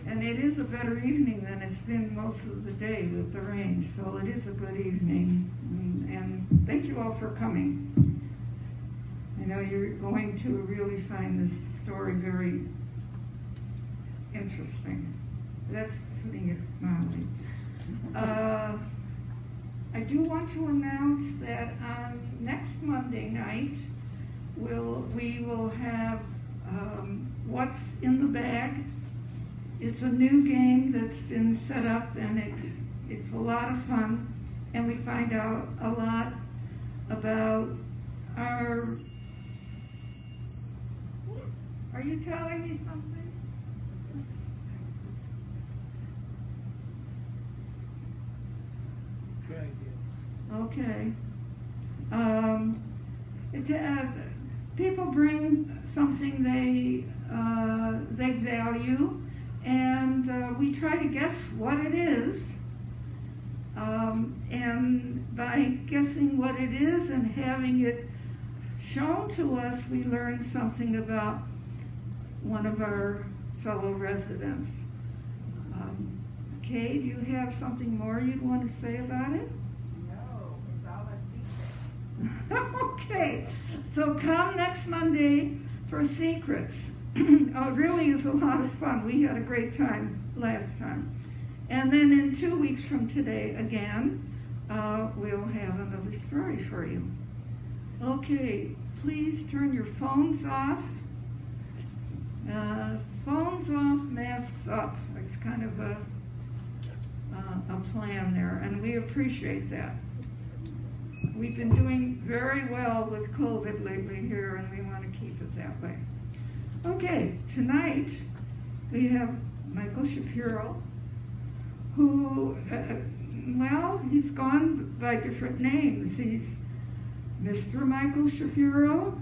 And it is a better evening than it's been most of the day with the rain, so it is a good evening. And thank you all for coming. I know you're going to really find this story very interesting. That's putting it mildly. I do want to announce that on next Monday night, we will have What's in the Bag. It's a new game that's been set up, and it's a lot of fun, and we find out a lot about our... Are you telling me something? Okay. People bring something they value, and we try to guess what it is. And by guessing what it is and having it shown to us, we learn something about one of our fellow residents. Kay, do you have something more you'd want to say about it? Okay, so come next Monday for secrets. Oh, it really is a lot of fun. We had a great time last time. And then in 2 weeks from today, again, we'll have another story for you. Okay, please turn your phones off. Phones off, masks up. It's kind of a plan there, and we appreciate that. We've been doing very well with COVID lately here, and we want to keep it that way. Okay, tonight we have Michael Shapiro, who, he's gone by different names. He's Mr. Michael Shapiro,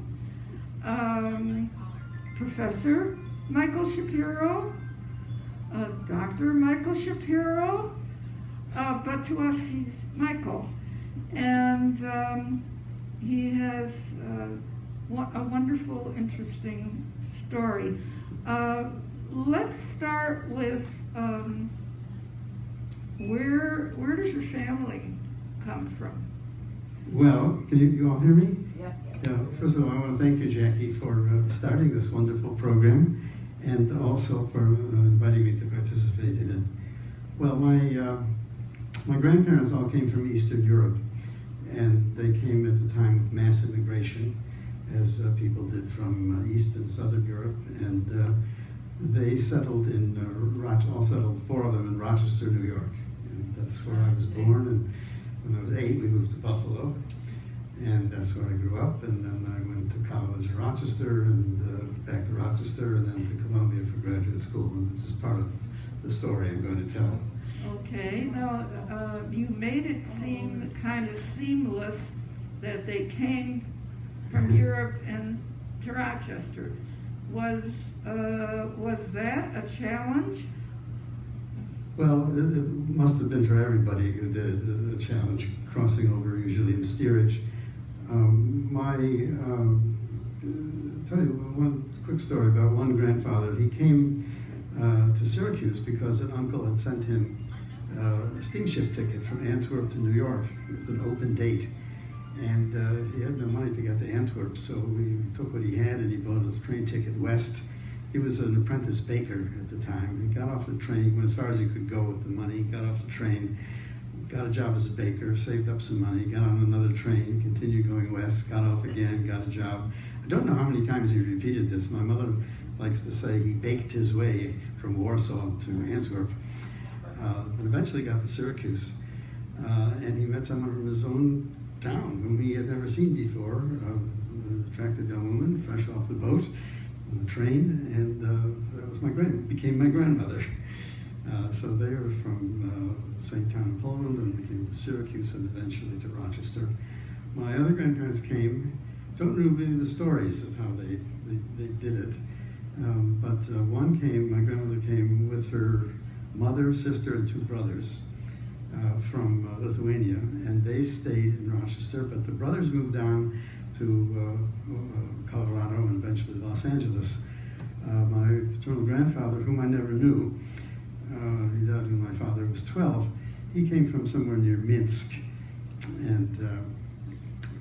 Professor Michael Shapiro, Dr. Michael Shapiro, but to us he's Michael. And he has a wonderful, interesting story. Let's start with where does your family come from? Well, can you all hear me? Yes. Yeah, first of all, I want to thank you, Jackie, for starting this wonderful program, and also for inviting me to participate in it. Well, my grandparents all came from Eastern Europe, and they came at the time of mass immigration, as people did from East and Southern Europe, and they settled all settled, 4 of them in Rochester, New York. And that's where I was born, and when I was 8, we moved to Buffalo, and that's where I grew up, and then I went to college in Rochester, and back to Rochester, and then to Columbia for graduate school, and this is part of the story I'm going to tell. Okay, now you made it seem kind of seamless that they came from Europe and to Rochester. Was that a challenge? Well, it must have been for everybody who did it, a challenge, crossing over usually in steerage. Tell you one quick story about one grandfather. He came to Syracuse because an uncle had sent him a steamship ticket from Antwerp to New York with an open date. And he had no money to get to Antwerp, so he took what he had and he bought a train ticket west. He was an apprentice baker at the time. He got off the train, went as far as he could go with the money, got off the train, got a job as a baker, saved up some money, got on another train, continued going west, got off again, got a job. I don't know how many times he repeated this. My mother likes to say he baked his way from Warsaw to Antwerp, but eventually got to Syracuse. And he met someone from his own town whom he had never seen before, an attractive young woman, fresh off the boat, on the train, and that was became my grandmother. So they were from the same town in Poland, and they came to Syracuse and eventually to Rochester. My other grandparents came, don't know really the stories of how they did it, but my grandmother came with her mother, sister, and 2 brothers from Lithuania, and they stayed in Rochester, but the brothers moved on to Colorado and eventually Los Angeles. My paternal grandfather, whom I never knew, he died when my father was 12. He came from somewhere near Minsk, and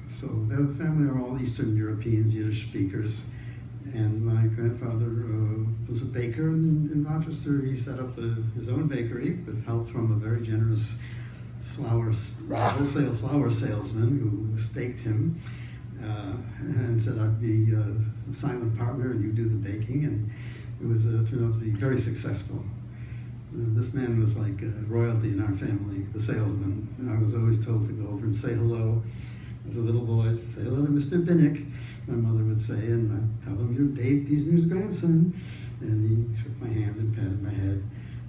so the family are all Eastern Europeans, Yiddish speakers. And my grandfather was a baker in Rochester. He set up his own bakery with help from a very generous wholesale flour salesman who staked him and said, I'd be the silent partner and you do the baking. And it turned out to be very successful. This man was like royalty in our family, the salesman. I was always told to go over and say hello. As a little boy, say hello to Mr. Binnick, my mother would say, and I'd tell him, you're Dave Piesner's grandson. And he shook my hand and patted my head.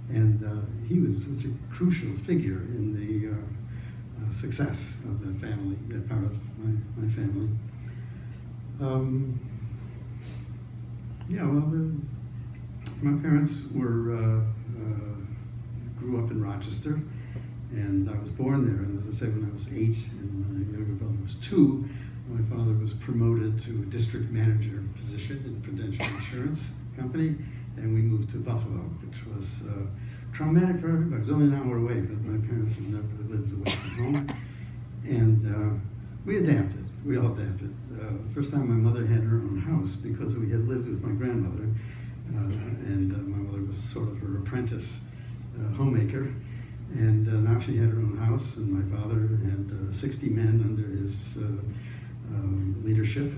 And he was such a crucial figure in the success of the family, that part of my family. My parents grew up in Rochester, and I was born there. And as I said, when I was 8 and my younger brother was 2, my father was promoted to a district manager position in a Prudential Insurance Company, and we moved to Buffalo, which was traumatic for everybody. It was only an hour away, but my parents had never lived away from home. And we adapted. We all adapted. First time my mother had her own house because we had lived with my grandmother, and my mother was sort of her apprentice homemaker. And now she had her own house, and my father had 60 men under his leadership,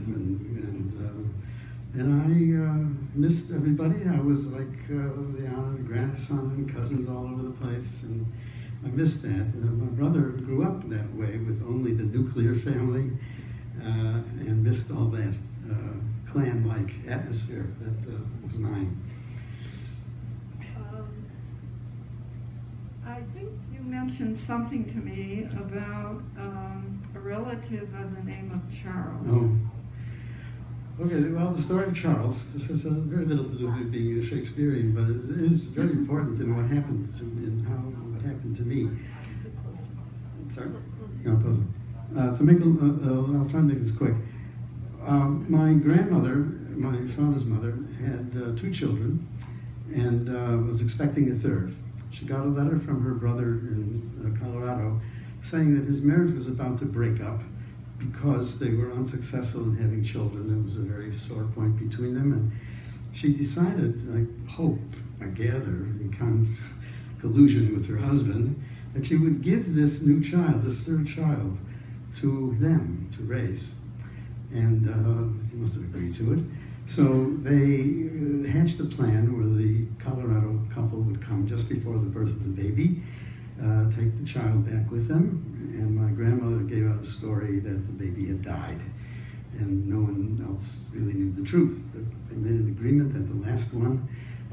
and I missed everybody. I was like the honored grandson and cousins all over the place, and I missed that. My brother grew up that way with only the nuclear family and missed all that clan-like atmosphere that was mine. I think you mentioned something to me about a relative by the name of Charles. Oh. Okay, well, the story of Charles, this has very little to do with being a Shakespearean, but it is very important in what happened to me. Sorry? No, close it. I'll try to make this quick. My grandmother, my father's mother, had 2 children and was expecting a third. She got a letter from her brother in Colorado saying that his marriage was about to break up because they were unsuccessful in having children. It was a very sore point between them, and she decided, I gather, in collusion with her husband, that she would give this new child, this third child, to them to raise. And he must have agreed to it. So they hatched a plan where the Colorado couple would come just before the birth of the baby, take the child back with them, and my grandmother gave out a story that the baby had died, and no one else really knew the truth. They made an agreement that the last one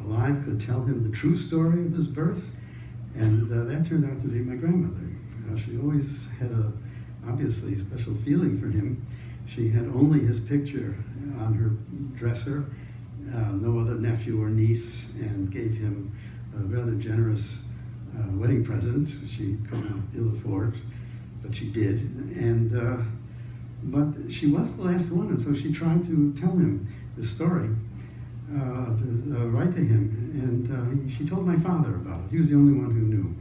alive could tell him the true story of his birth, and that turned out to be my grandmother. She always had obviously a special feeling for him. She had only his picture on her dresser, no other nephew or niece, and gave him a rather generous wedding present. She couldn't ill afford, but she did. And but she was the last one, and so she tried to tell him the story, write to him. And she told my father about it. He was the only one who knew.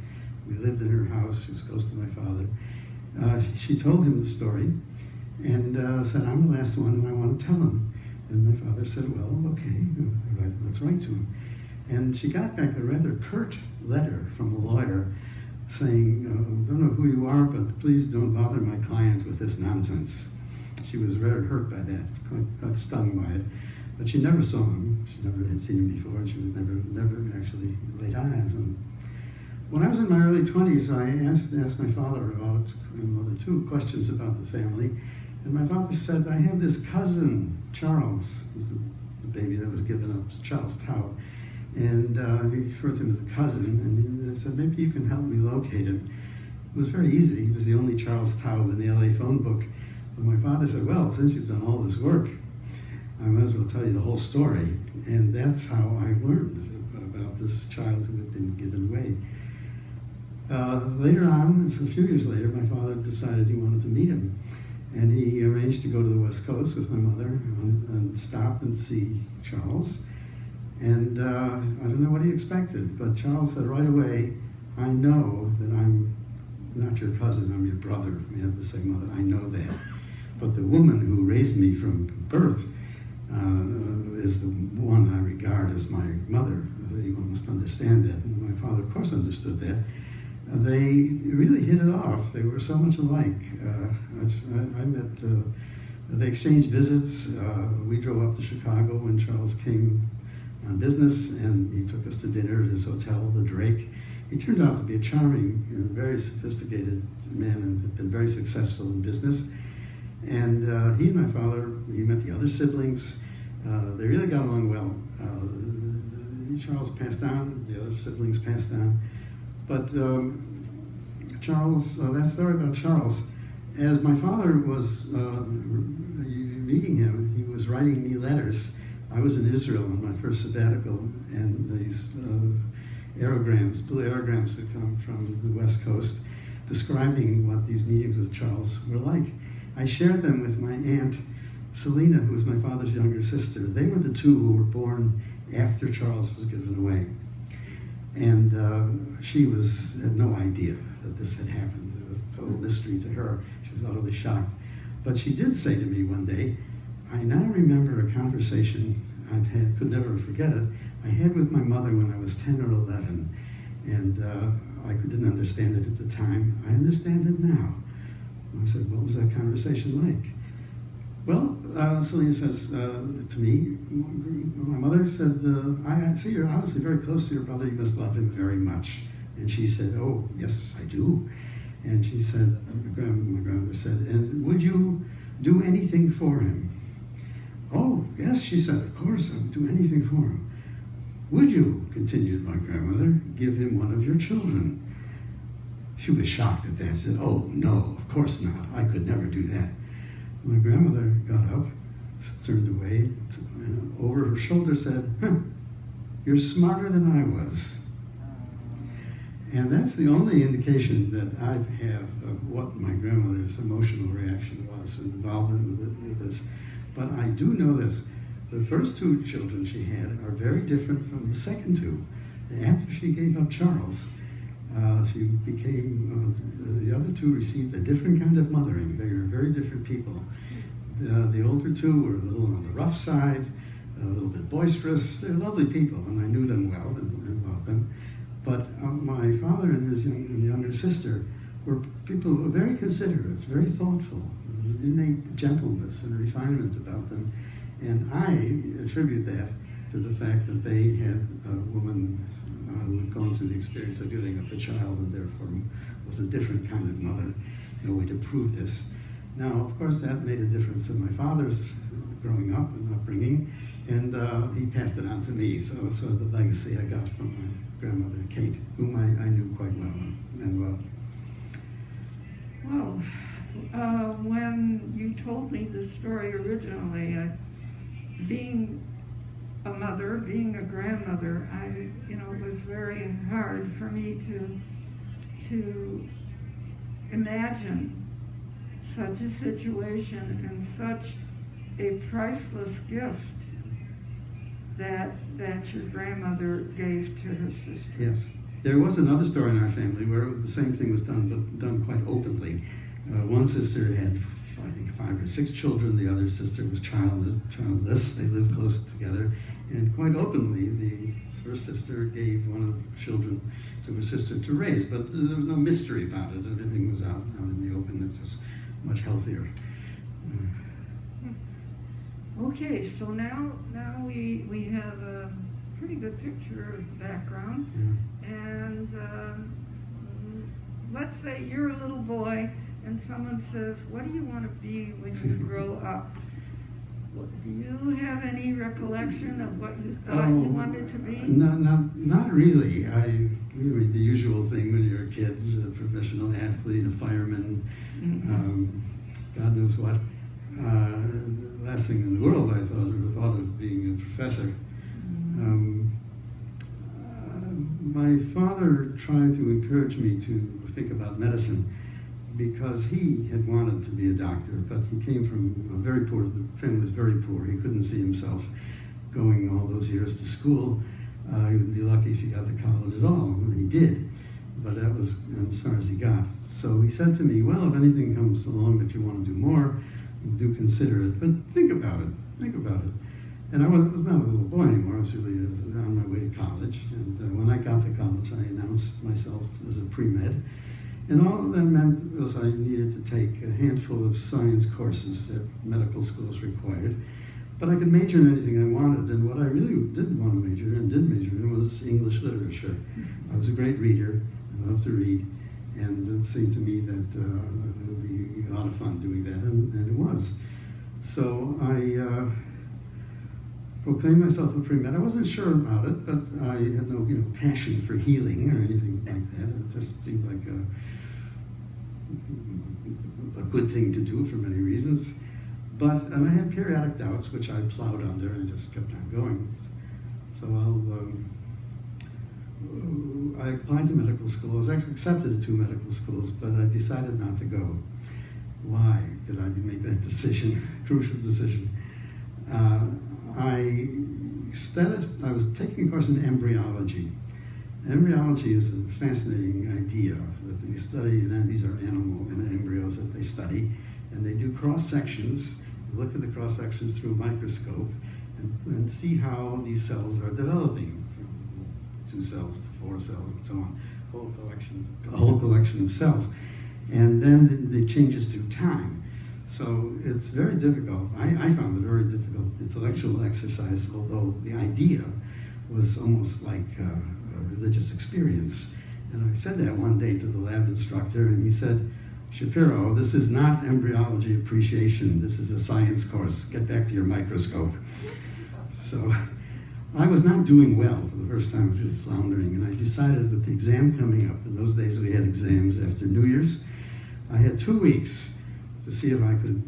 We lived in her house. She was close to my father. She told him the story and said, I'm the last one, and I want to tell him. And my father said, well, okay, let's write to him. And she got back a rather curt letter from a lawyer saying, don't know who you are, but please don't bother my client with this nonsense. She was rather hurt by that, quite stung by it. But she never saw him. She never had seen him before, and she would never actually laid eyes on him. When I was in my early 20s, I asked my father about, and mother too, questions about the family. And my father said, I have this cousin, Charles, who's the baby that was given up, Charles Taub. And he referred to him as a cousin, and he said, maybe you can help me locate him. It was very easy. He was the only Charles Taub in the LA phone book. But my father said, well, since you've done all this work, I might as well tell you the whole story. And that's how I learned about this child who had been given away. Later on, a few years later, my father decided he wanted to meet him. And he arranged to go to the West Coast with my mother and stop and see Charles. And I don't know what he expected, but Charles said right away, I know that I'm not your cousin, I'm your brother. We have the same mother, I know that. But the woman who raised me from birth is the one I regard as my mother. You must understand that. And my father, of course, understood that. They really hit it off. They were so much alike. I met, they exchanged visits. We drove up to Chicago when Charles came on business, and he took us to dinner at his hotel, the Drake. He turned out to be a charming, very sophisticated man and had been very successful in business. And he and my father, he met the other siblings. They really got along well. Charles passed on, the other siblings passed on. But Charles, that story about Charles, as my father was meeting him, he was writing me letters. I was in Israel on my first sabbatical, and these aerograms, blue aerograms would come from the West Coast, describing what these meetings with Charles were like. I shared them with my aunt, Selena, who was my father's younger sister. They were the two who were born after Charles was given away. And she had no idea that this had happened. It was a total mystery to her. She was utterly shocked. But she did say to me one day, I now remember a conversation I've had, could never forget it, I had with my mother when I was 10 or 11. And I didn't understand it at the time. I understand it now. I said, what was that conversation like? Well, Selena says to me, my mother said, I see you're obviously very close to your brother, you must love him very much. And she said, oh, yes, I do. And she said, my grandmother said, and would you do anything for him? Oh, yes, she said, of course, I would do anything for him. Would you, continued my grandmother, give him one of your children? She was shocked at that. She said, oh, no, of course not. I could never do that. My grandmother got up, turned away, and over her shoulder said, you're smarter than I was. And that's the only indication that I have of what my grandmother's emotional reaction was and involvement with this. But I do know this. The first two children she had are very different from the second two. After she gave up Charles, she became, the other two received a different kind of mothering. They were very different people. The older two were a little on the rough side, a little bit boisterous. They're lovely people, and I knew them well and loved them. But my father and his younger sister were people who were very considerate, very thoughtful, innate gentleness and refinement about them. And I attribute that to the fact that they had a woman who had gone through the experience of giving up a child and therefore was a different kind of mother. No way to prove this. Now, of course, that made a difference in my father's growing up and upbringing, and he passed it on to me. So the legacy I got from my grandmother, Kate, whom I knew quite well and loved. Well, when you told me the story originally, being a mother, being a grandmother, it was very hard for me to imagine such a situation and such a priceless gift that your grandmother gave to her sister. Yes. There was another story in our family where the same thing was done, but done quite openly. One sister had, I think, 5 or 6 children. The other sister was childless. They lived close together. And quite openly, the first sister gave one of the children to her sister to raise. But there was no mystery about it. Everything was out in the open. It was much healthier. Okay, so now we have a pretty good picture of the background. Yeah. And let's say you're a little boy and someone says, what do you want to be when you grow up? Do you have any recollection of what you thought you wanted to be? Not really. The usual thing when you're a kid, a professional athlete, a fireman, God knows what. The last thing in the world I ever thought of being a professor. My father tried to encourage me to think about medicine because he had wanted to be a doctor, but he came from a very poor, the family was very poor. He couldn't see himself going all those years to school, he would be lucky if he got to college at all. And he did, but that was as far as he got. So he said to me, well, if anything comes along that you want to do more, do consider it, but think about it, And I was not a little boy anymore. I was really on my way to college. And when I got to college, I announced myself as a pre-med. And all that meant was I needed to take a handful of science courses that medical schools required. But I could major in anything I wanted. And what I really did want to major in, did major in, was English literature. I was a great reader. I loved to read. And it seemed to me that it would be a lot of fun doing that. And it was. So I proclaimed myself a pre-med. I wasn't sure about it, but I had no passion for healing or anything like that. It just seemed like a good thing to do for many reasons. And I had periodic doubts, which I plowed under and just kept on going. So I applied to medical school. I was actually accepted at 2 medical schools, but I decided not to go. Why did I make that decision, crucial decision? I was taking a course in embryology. Embryology is a fascinating idea that you study, and these are animal embryos that they study, and they do cross-sections, look at the cross-sections through a microscope, and see how these cells are developing, from 2 cells to 4 cells and so on, a whole collection of cells. And then it changes through time. So it's very difficult. I found it very difficult intellectual exercise, although the idea was almost like a religious experience. And I said that one day to the lab instructor, and he said, Shapiro, this is not embryology appreciation. This is a science course. Get back to your microscope. So I was not doing well for the first time. I was really floundering, and I decided with the exam coming up, in those days we had exams after New Year's, I had 2 weeks to see if I could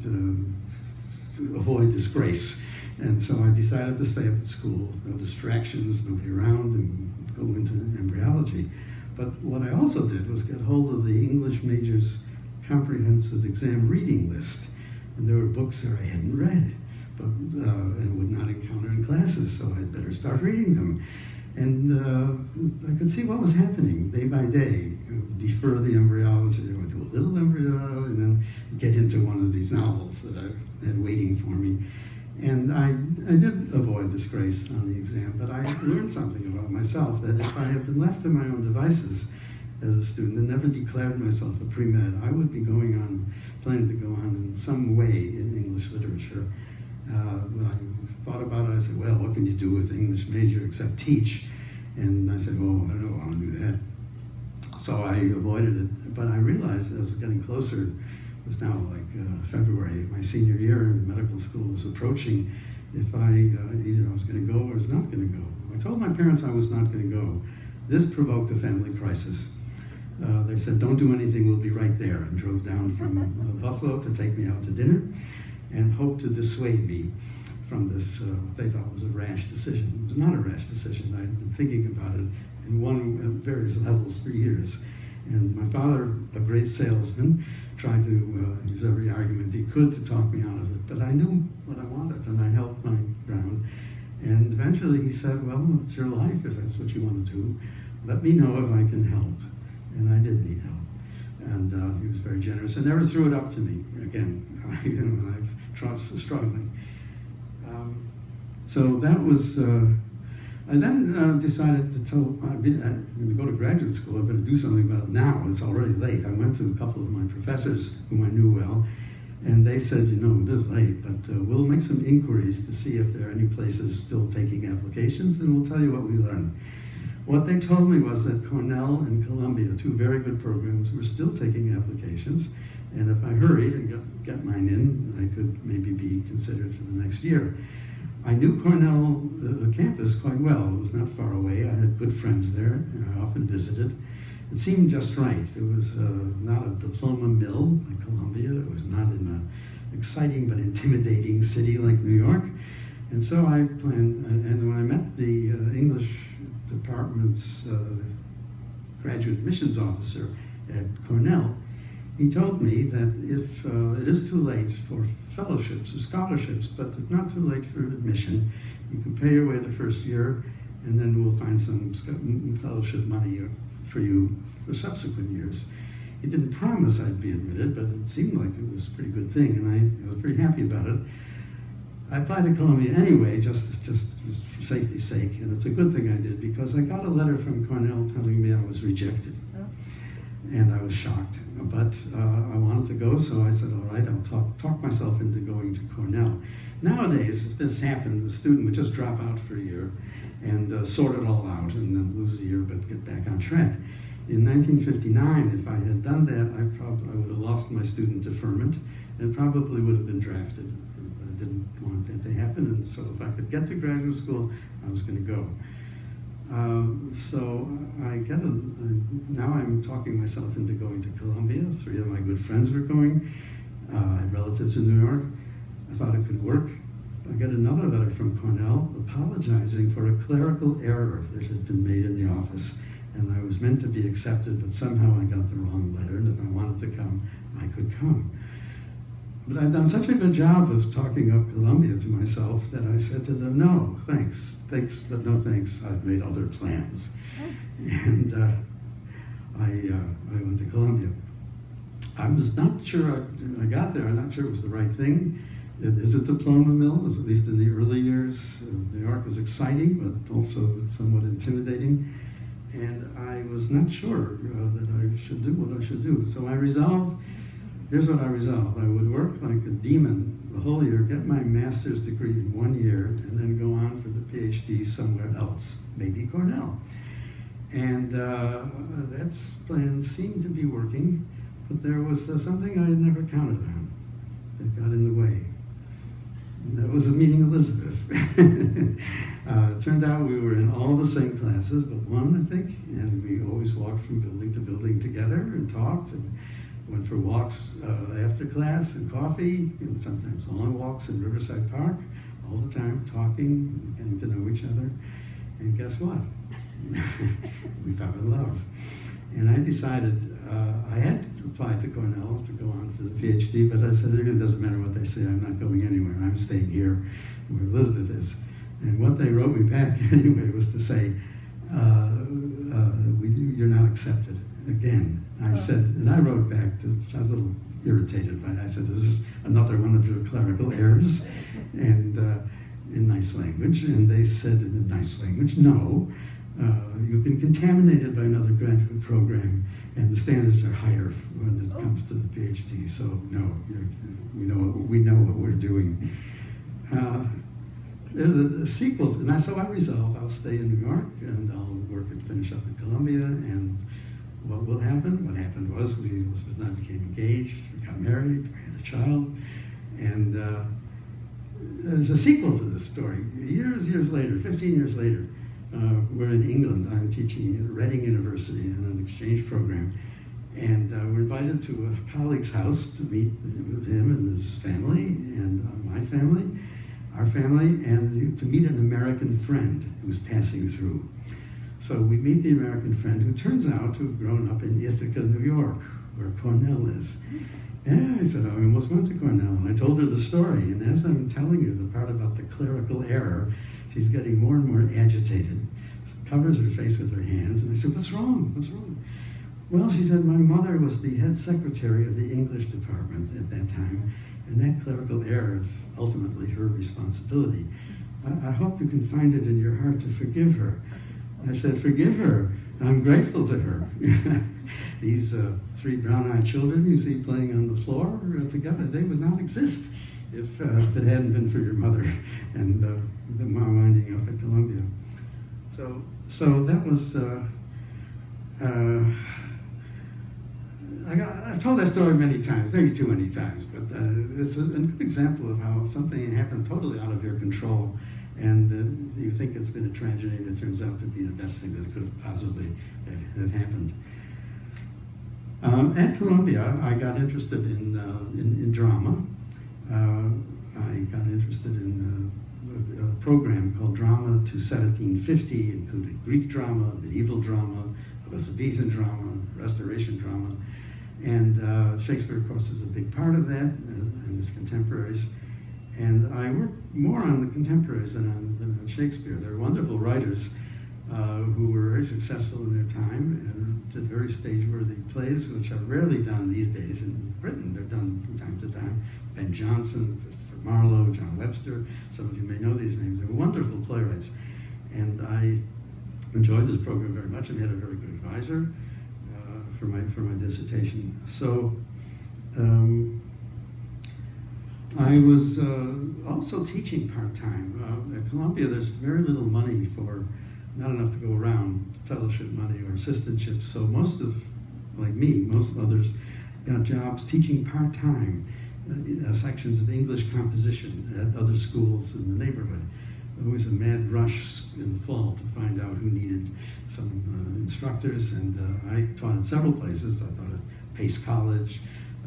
avoid disgrace. And so I decided to stay up at school, no distractions, nobody around, and go into embryology. But what I also did was get hold of the English major's comprehensive exam reading list. And there were books there I hadn't read, but and would not encounter in classes, so I'd better start reading them. And I could see what was happening day by day. Defer the embryology, I would do a little embryology, and then get into one of these novels that I had waiting for me. And I did avoid disgrace on the exam, but I learned something about myself, that if I had been left to my own devices as a student and never declared myself a pre-med, I would be planning to go on in some way in English literature. When I thought about it, I said, well, what can you do with English major except teach? And I said, well, I don't want to do that. So I avoided it, but I realized as I was getting closer, it was now like February, my senior year in medical school was approaching, if either I was going to go or was not going to go. I told my parents I was not going to go. This provoked a family crisis. They said, don't do anything, we'll be right there, and drove down from Buffalo to take me out to dinner and hoped to dissuade me from this, what they thought was a rash decision. It was not a rash decision. I'd been thinking about it at various levels for years. And my father, a great salesman, tried to use every argument he could to talk me out of it. But I knew what I wanted, and I held my ground. And eventually he said, well, it's your life, if that's what you want to do. Let me know if I can help. And I did need help. And he was very generous and never threw it up to me again, even when I was struggling. So that was, I then decided to I'm going to go to graduate school, I better do something about it now, it's already late. I went to a couple of my professors whom I knew well, and they said, it is late, but we'll make some inquiries to see if there are any places still taking applications, and we'll tell you what we learned. What they told me was that Cornell and Columbia, 2 very good programs, were still taking applications, and if I hurried and got mine in, I could maybe be considered for the next year. I knew Cornell campus quite well. It was not far away. I had good friends there, and I often visited. It seemed just right. It was not a diploma mill like Columbia. It was not in an exciting but intimidating city like New York. And so I planned, and when I met the English department's graduate admissions officer at Cornell, he told me that if it is too late for fellowships or scholarships, but it's not too late for admission, you can pay your way the first year, and then we'll find some fellowship money for you for subsequent years. He didn't promise I'd be admitted, but it seemed like it was a pretty good thing, and I was pretty happy about it. I applied to Columbia anyway, just for safety's sake, and it's a good thing I did, because I got a letter from Cornell telling me I was rejected. And I was shocked, but I wanted to go, so I said, all right, I'll talk myself into going to Cornell. Nowadays, if this happened, the student would just drop out for a year and sort it all out and then lose a year but get back on track. In 1959, if I had done that, I would have lost my student deferment and probably would have been drafted. I didn't want that to happen, and so if I could get to graduate school, I was going to go. So now I'm talking myself into going to Columbia. 3 of my good friends were going. I had relatives in New York. I thought it could work. I got another letter from Cornell apologizing for a clerical error that had been made in the office. And I was meant to be accepted, but somehow I got the wrong letter, and if I wanted to come, I could come. But I've done such a good job of talking up Columbia to myself that I said to them, no, thanks, but no thanks. I've made other plans. And I went to Columbia. I was not sure, I got there, I'm not sure it was the right thing. It is a diploma mill, at least in the early years. New York was exciting, but also somewhat intimidating. And I was not sure that I should do what I should do. So I resolved, here's what I resolved. I would work like a demon the whole year, get my master's degree in 1 year, and then go on for the PhD somewhere else, maybe Cornell. And that plan seemed to be working, but there was something I had never counted on that got in the way. And that was meeting Elizabeth. It turned out we were in all the same classes, but one, I think, and we always walked from building to building together and talked and went for walks after class and coffee, and sometimes long walks in Riverside Park, all the time talking, getting to know each other. And guess what? We fell in love. And I decided, I had applied to Cornell to go on for the PhD, but I said, it really doesn't matter what they say, I'm not going anywhere. I'm staying here where Elizabeth is. And what they wrote me back anyway was to say, you're not accepted again. I said, and I wrote back, I was a little irritated by it. I said, is this another one of your clerical errors? And in nice language. And they said in nice language, no, you've been contaminated by another graduate program, and the standards are higher when it comes to the PhD. So no, we know what we're doing. There's a sequel, so I resolved I'll stay in New York and I'll work and finish up at Columbia. And what will happen? What happened was Elizabeth and I became engaged, we got married, we had a child, and there's a sequel to this story. Years later, 15 years later, we're in England. I'm teaching at Reading University in an exchange program, and we're invited to a colleague's house to meet with him and his family and my family. Our family, and to meet an American friend who's passing through. So we meet the American friend who turns out to have grown up in Ithaca, New York, where Cornell is. And I said, I almost went to Cornell, and I told her the story. And as I'm telling her the part about the clerical error, she's getting more and more agitated, covers her face with her hands, and I said, what's wrong? What's wrong? Well, she said, my mother was the head secretary of the English department at that time, and that clerical error is ultimately her responsibility. I hope you can find it in your heart to forgive her. I said, forgive her. I'm grateful to her. These 3 brown-eyed children you see playing on the floor together, they would not exist if it hadn't been for your mother and the mom winding up at Columbia. So that was, I've told that story many times, maybe too many times, but it's a good example of how something happened totally out of your control, and you think it's been a tragedy, and it turns out to be the best thing that could have possibly have happened. At Columbia, I got interested in drama. I got interested in a program called Drama to 1750, including Greek drama, medieval drama, Elizabethan drama, Restoration drama. And Shakespeare, of course, is a big part of that, and his contemporaries. And I work more on the contemporaries than on Shakespeare. They're wonderful writers who were very successful in their time and did very stage-worthy plays, which are rarely done these days. In Britain, they're done from time to time. Ben Jonson, Christopher Marlowe, John Webster. Some of you may know these names. They're wonderful playwrights. And I enjoyed this program very much and had a very good advisor for my dissertation. So I was also teaching part-time. At Columbia, there's very little money for, not enough to go around, fellowship money or assistantships. So most of, like me, most others got jobs teaching part-time sections of English composition at other schools in the neighborhood. Always a mad rush in the fall to find out who needed some instructors, and I taught at several places. I taught at Pace College,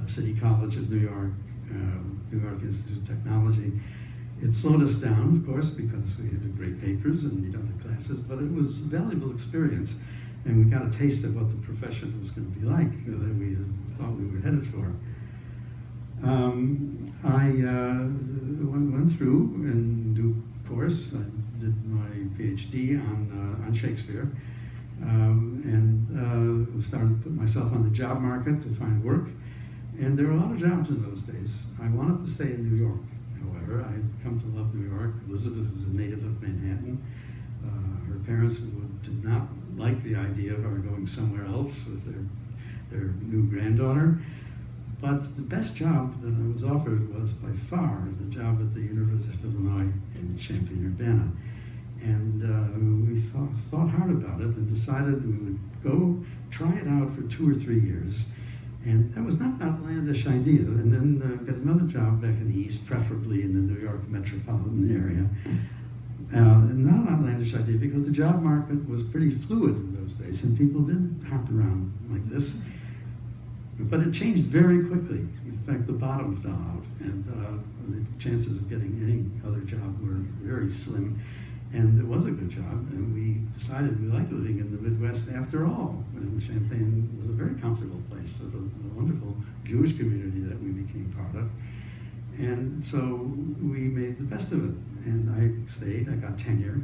City College of New York, New York Institute of Technology. It slowed us down, of course, because we had great papers and neat other classes, but it was a valuable experience, and we got a taste of what the profession was going to be like that we thought we were headed for. I went through in due course. I did my PhD on Shakespeare, and started to put myself on the job market to find work. And there were a lot of jobs in those days. I wanted to stay in New York, however. I had come to love New York. Elizabeth was a native of Manhattan. Her parents did not like the idea of our going somewhere else with their new granddaughter. But the best job that I was offered was by far the job at the University of Illinois in Champaign-Urbana. And we thought hard about it and decided we would go try it out for 2 or 3 years. And that was not an outlandish idea. And then got another job back in the East, preferably in the New York metropolitan area. And not an outlandish idea because the job market was pretty fluid in those days and people did hop around like this. But it changed very quickly. In fact, the bottom fell out, and the chances of getting any other job were very slim. And it was a good job, and we decided we liked living in the Midwest after all. And Champaign was a very comfortable place, with a wonderful Jewish community that we became part of. And so we made the best of it, and I stayed, I got tenure.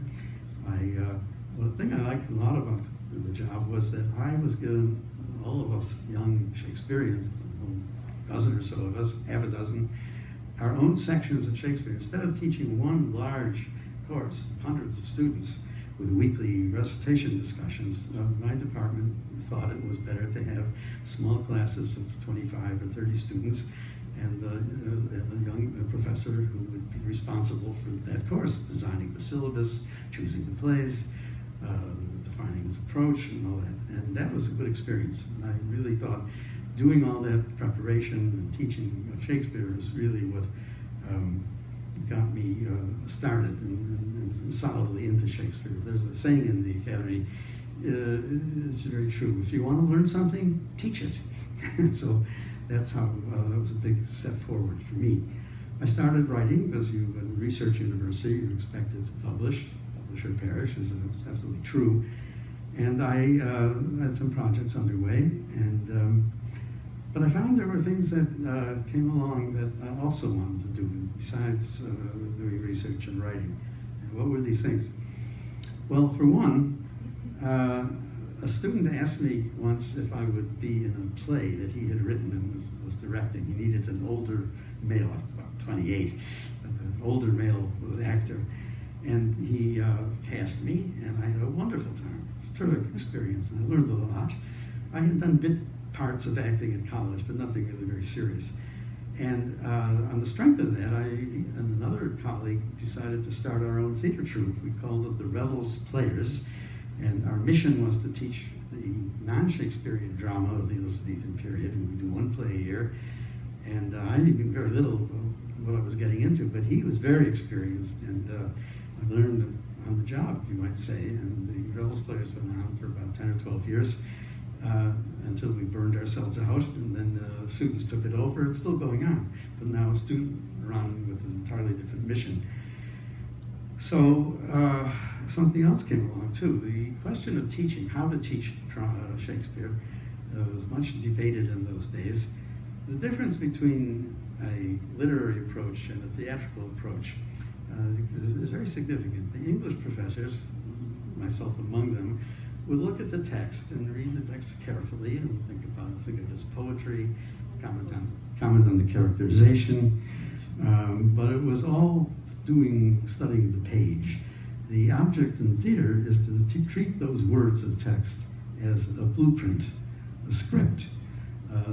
Well, the thing I liked a lot about the job was that I was given, all of us young Shakespeareans, a dozen or so of us, half a dozen, our own sections of Shakespeare. Instead of teaching one large course, hundreds of students with weekly recitation discussions, my department thought it was better to have small classes of 25 or 30 students and a young professor who would be responsible for that course, designing the syllabus, choosing the plays, defining his approach and all that. And that was a good experience. And I really thought doing all that preparation and teaching of Shakespeare is really what got me started and solidly into Shakespeare. There's a saying in the Academy, it's very true. If you want to learn something, teach it. So that's how, that was a big step forward for me. I started writing because you, in a research university, you're expected to publish or perish, is absolutely true. And I had some projects underway, and but I found there were things that came along that I also wanted to do besides doing research and writing. And what were these things? Well, for one, a student asked me once if I would be in a play that he had written and was directing. He needed an older male, about 28, an older male actor. And he cast me, and I had a wonderful time, terrific experience, and I learned a lot. I had done bit parts of acting in college, but nothing really very serious. And on the strength of that, I and another colleague decided to start our own theater troupe. We called it the Revels Players, and our mission was to teach the non-Shakespearean drama of the Elizabethan period, and we do one play a year. And I knew very little of what I was getting into, but he was very experienced, and I learned on the job, you might say, and the Revels Players went on for about 10 or 12 years until we burned ourselves out, and then students took it over. It's still going on, but now a student run with an entirely different mission. So something else came along too, the question of teaching, how to teach Shakespeare. was much debated in those days. The difference between a literary approach and a theatrical approach is very significant. The English professors, myself among them, would look at the text and read the text carefully and think of it as poetry, comment on the characterization, but it was all studying the page. The object in theater is to treat those words of text as a blueprint, a script,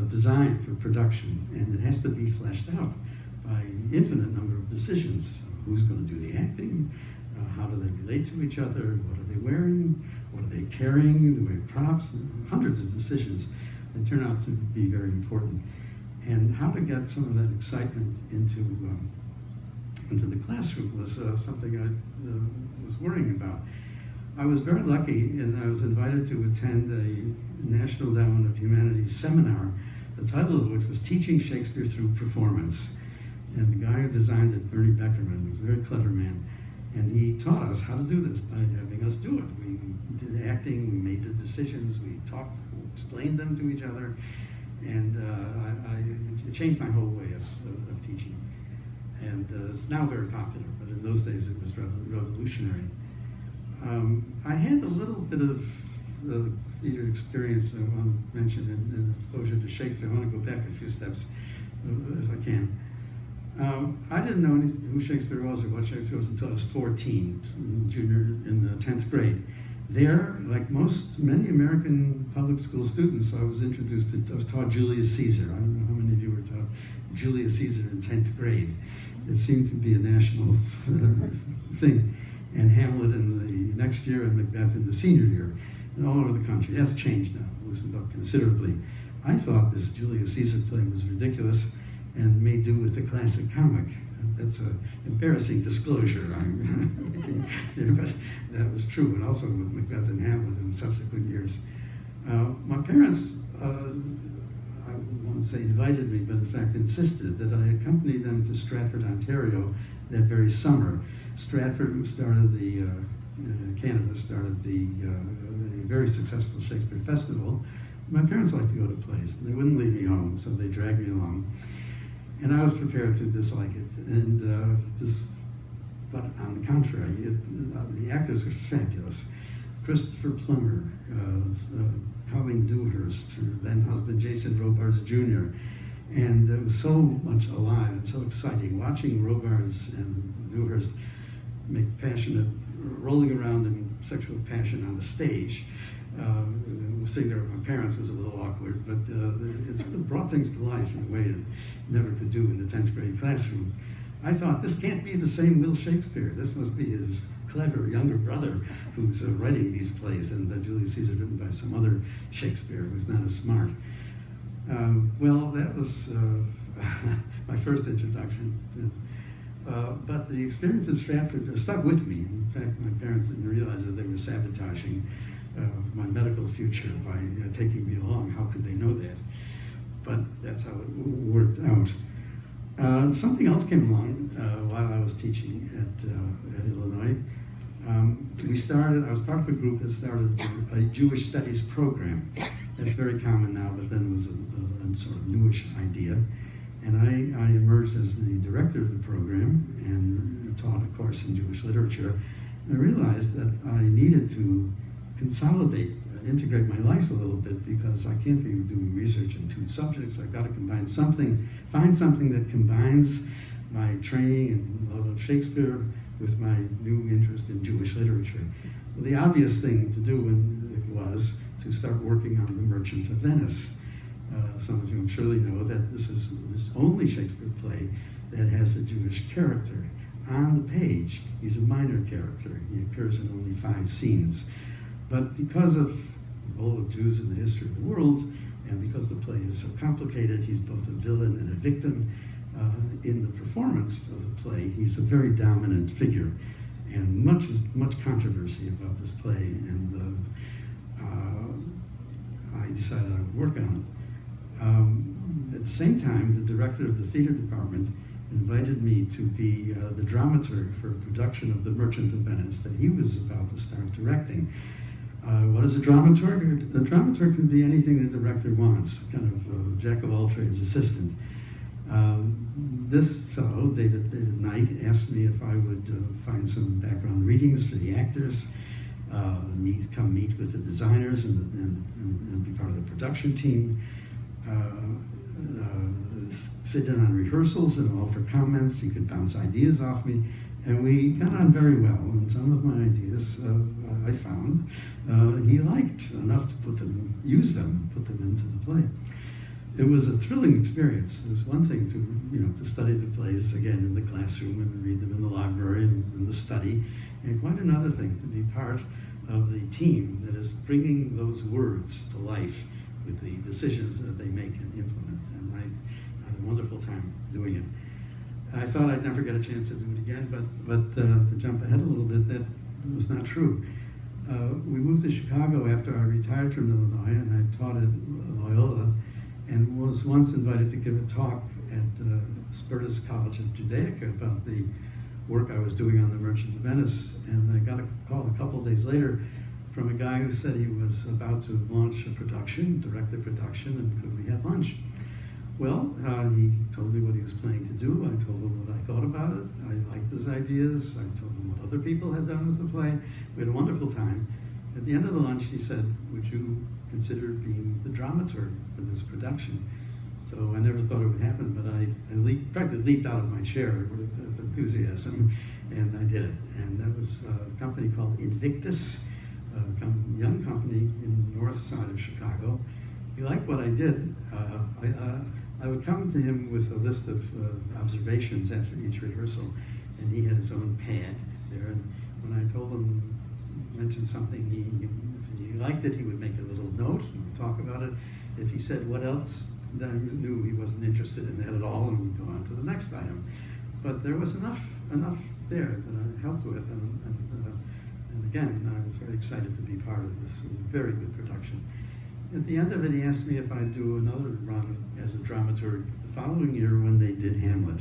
designed for production, and it has to be fleshed out by an infinite number of decisions. Who's going to do the acting? How do they relate to each other? What are they wearing? What are they carrying? Do we have props? Hundreds of decisions that turn out to be very important. And how to get some of that excitement into the classroom was something I was worrying about. I was very lucky, and I was invited to attend a National Endowment of Humanities seminar, the title of which was Teaching Shakespeare Through Performance. And the guy who designed it, Bernie Beckerman, was a very clever man. And he taught us how to do this by having us do it. We did acting, we made the decisions, we talked, we explained them to each other, and it changed my whole way of teaching. And it's now very popular, but in those days it was revolutionary. I had a little bit of theater experience I want to mention in exposure to Shakespeare. I want to go back a few steps if I can. I didn't know who Shakespeare was or what Shakespeare was until I was 14, in the 10th grade. There, like many American public school students, I was taught Julius Caesar. I don't know how many of you were taught Julius Caesar in 10th grade. It seemed to be a national thing. And Hamlet in the next year and Macbeth in the senior year, and all over the country. That's changed now, loosened up considerably. I thought this Julius Caesar play was ridiculous and made do with the classic comic. That's an embarrassing disclosure I'm making here, but that was true, and also with Macbeth and Hamlet in subsequent years. My parents, I won't say invited me, but in fact insisted that I accompany them to Stratford, Ontario that very summer. Stratford Canada started the very successful Shakespeare Festival. My parents liked to go to plays, and they wouldn't leave me home, so they dragged me along. And I was prepared to dislike it. But on the contrary, the actors were fabulous. Christopher Plummer, Colleen Dewhurst, her then husband Jason Robards Jr., and it was so much alive and so exciting watching Robards and Dewhurst make passionate, rolling around in sexual passion on the stage. Sitting there with my parents was a little awkward, but it sort of brought things to life in a way it never could do in the 10th grade classroom. I thought, this can't be the same Will Shakespeare. This must be his clever younger brother who's writing these plays, and Julius Caesar written by some other Shakespeare who's not as smart. Well, that was my first introduction. But the experience at Stratford stuck with me. In fact, my parents didn't realize that they were sabotaging my medical future by taking me along. How could they know that? But that's how it worked out. Something else came along while I was teaching at Illinois. I was part of a group that started a Jewish studies program. That's very common now, but then it was a sort of newish idea. And I emerged as the director of the program and taught a course in Jewish literature. And I realized that I needed to consolidate, integrate my life a little bit, because I can't be doing research in two subjects. I've got to find something that combines my training and love of Shakespeare with my new interest in Jewish literature. Well, the obvious thing to do was to start working on The Merchant of Venice. Some of you surely know that this is the only Shakespeare play that has a Jewish character. On the page, he's a minor character. He appears in only 5 scenes. But because of the role of Jews in the history of the world, and because the play is so complicated, he's both a villain and a victim. In the performance of the play, he's a very dominant figure, and much controversy about this play, and I decided I would work on it. At the same time, the director of the theater department invited me to be the dramaturg for a production of The Merchant of Venice that he was about to start directing. What is a dramaturg? A dramaturg can be anything the director wants, kind of a jack of all trades assistant. This fellow, David Knight, asked me if I would find some background readings for the actors, come meet with the designers and be part of the production team, sit in on rehearsals and offer comments. He could bounce ideas off me. And we got on very well, and some of my ideas I found he liked enough to put them into the play. It was a thrilling experience. It was one thing to study the plays again in the classroom and read them in the library and in the study, and quite another thing to be part of the team that is bringing those words to life with the decisions that they make and implement. And I had a wonderful time doing it. I thought I'd never get a chance to do it again, but to jump ahead a little bit, that was not true. We moved to Chicago after I retired from Illinois, and I taught at Loyola, and was once invited to give a talk at Spertus College of Judaica about the work I was doing on The Merchant of Venice. And I got a call a couple of days later from a guy who said he was about to launch a production, direct a production, and could we have lunch? Well, he told me what he was planning to do. I told him what I thought about it. I liked his ideas. I told him what other people had done with the play. We had a wonderful time. At the end of the lunch, he said, "Would you consider being the dramaturg for this production?" So I never thought it would happen, but I practically leaped out of my chair with enthusiasm, and I did it. And that was a company called Invictus, a young company in the north side of Chicago. He liked what I did. I would come to him with a list of observations after each rehearsal, and he had his own pad there. And when I told him, mentioned something, if he liked it, he would make a little note and talk about it. If he said what else, then I knew he wasn't interested in that at all, and we'd go on to the next item. But there was enough there that I helped with, and again, I was very excited to be part of this very good production. At the end of it, he asked me if I'd do another run as a dramaturg the following year when they did Hamlet.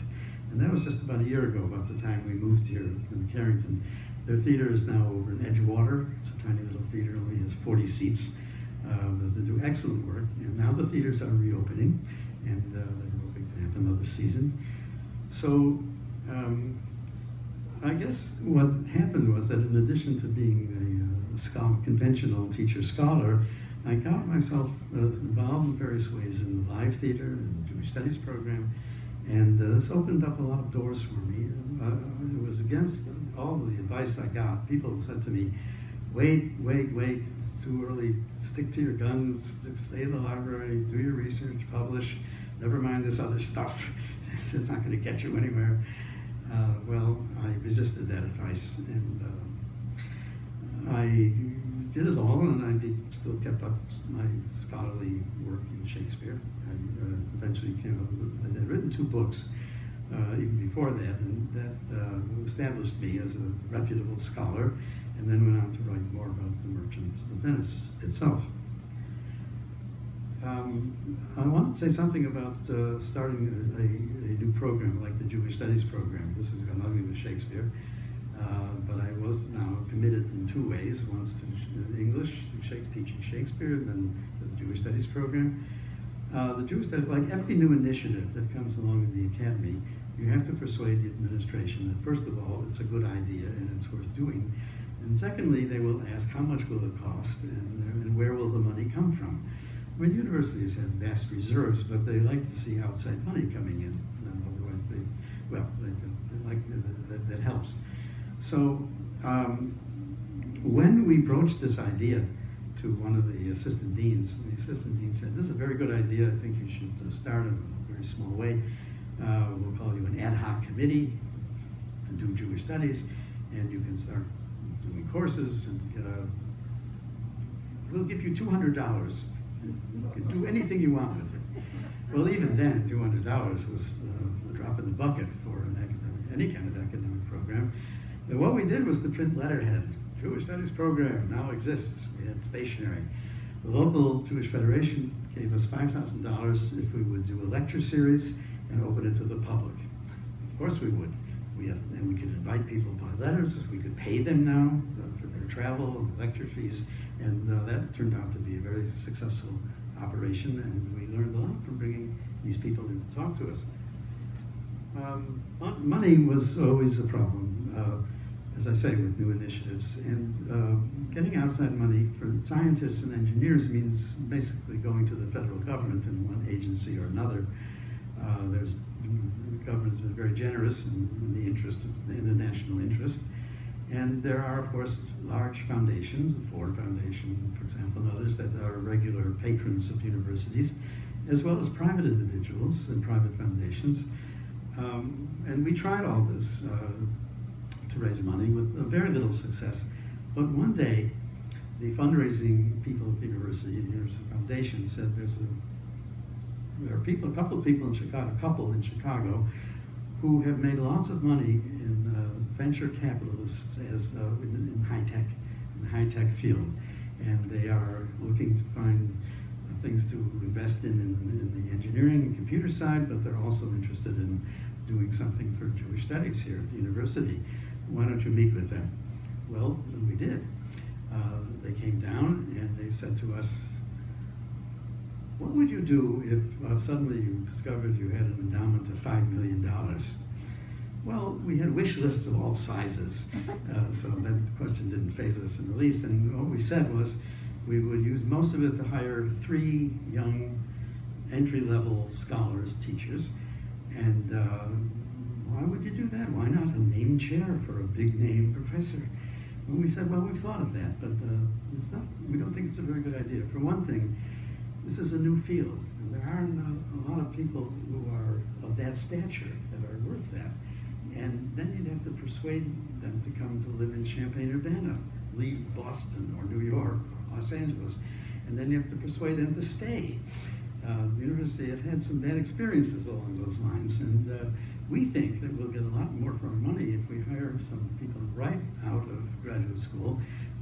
And that was just about a year ago, about the time we moved here from Carrington. Their theater is now over in Edgewater. It's a tiny little theater, only has 40 seats. They do excellent work. And now the theaters are reopening, and they're hoping to have another season. So I guess what happened was that in addition to being a conventional teacher-scholar, I got myself involved in various ways in the live theater and the Jewish Studies program, and this opened up a lot of doors for me. It was against all the advice I got. People said to me, wait, it's too early, stick to your guns, stay in the library, do your research, publish, never mind this other stuff, it's not going to get you anywhere. Well, I resisted that advice, and I did it all, and I still kept up my scholarly work in Shakespeare. I eventually came up with, I'd written 2 books even before that, and that established me as a reputable scholar, and then went on to write more about The Merchant of Venice itself. I want to say something about starting a new program like the Jewish Studies program. This has got nothing to do with Shakespeare. But I was now committed in 2 ways. Once to English, teaching Shakespeare, and then the Jewish Studies program. The Jewish Studies, like every new initiative that comes along in the academy, you have to persuade the administration that first of all, it's a good idea and it's worth doing. And secondly, they will ask how much will it cost and where will the money come from? I mean, universities have vast reserves, but they like to see outside money coming in. Otherwise, that helps. So when we broached this idea to one of the assistant deans, the assistant dean said, "This is a very good idea. I think you should start in a very small way. We'll call you an ad hoc committee to do Jewish studies, and you can start doing courses, and we'll give you $200. You can do anything you want with it." Well, even then, $200 was a drop in the bucket for any kind of academic program. And what we did was to print letterhead. Jewish Studies program now exists. We had stationery. The local Jewish Federation gave us $5,000 if we would do a lecture series and open it to the public. Of course we would. And we could invite people by letters. If we could pay them now for their travel and lecture fees, And that turned out to be a very successful operation, and we learned a lot from bringing these people in to talk to us. Money was always a problem, as I say, with new initiatives. And getting outside money for scientists and engineers means basically going to the federal government in one agency or another. The government's been very generous in the national interest. And there are, of course, large foundations, the Ford Foundation, for example, and others that are regular patrons of universities, as well as private individuals and private foundations. And we tried all this to raise money with very little success. But one day, the fundraising people at the University Foundation said there are people, a couple in Chicago who have made lots of money in venture capitalists in high tech field, and they are looking to find things to invest in the engineering and computer side, but they're also interested in doing something for Jewish studies here at the university. Why don't you meet with them? Well, we did. They came down and they said to us, what would you do if suddenly you discovered you had an endowment of $5 million? Well, we had wish lists of all sizes, so that question didn't faze us in the least. And what we said was we would use most of it to hire 3 young entry-level scholars, teachers. And why would you do that? Why not a named chair for a big-name professor? And we said, well, we've thought of that, but we don't think it's a very good idea. For one thing, this is a new field, and there aren't a lot of people who are of that stature that are worth that. And then you'd have to persuade them to come to live in Champaign-Urbana, leave Boston or New York or Los Angeles, and then you have to persuade them to stay. The university had some bad experiences along those lines, and we think that we'll get a lot more for our money if we hire some people right out of graduate school,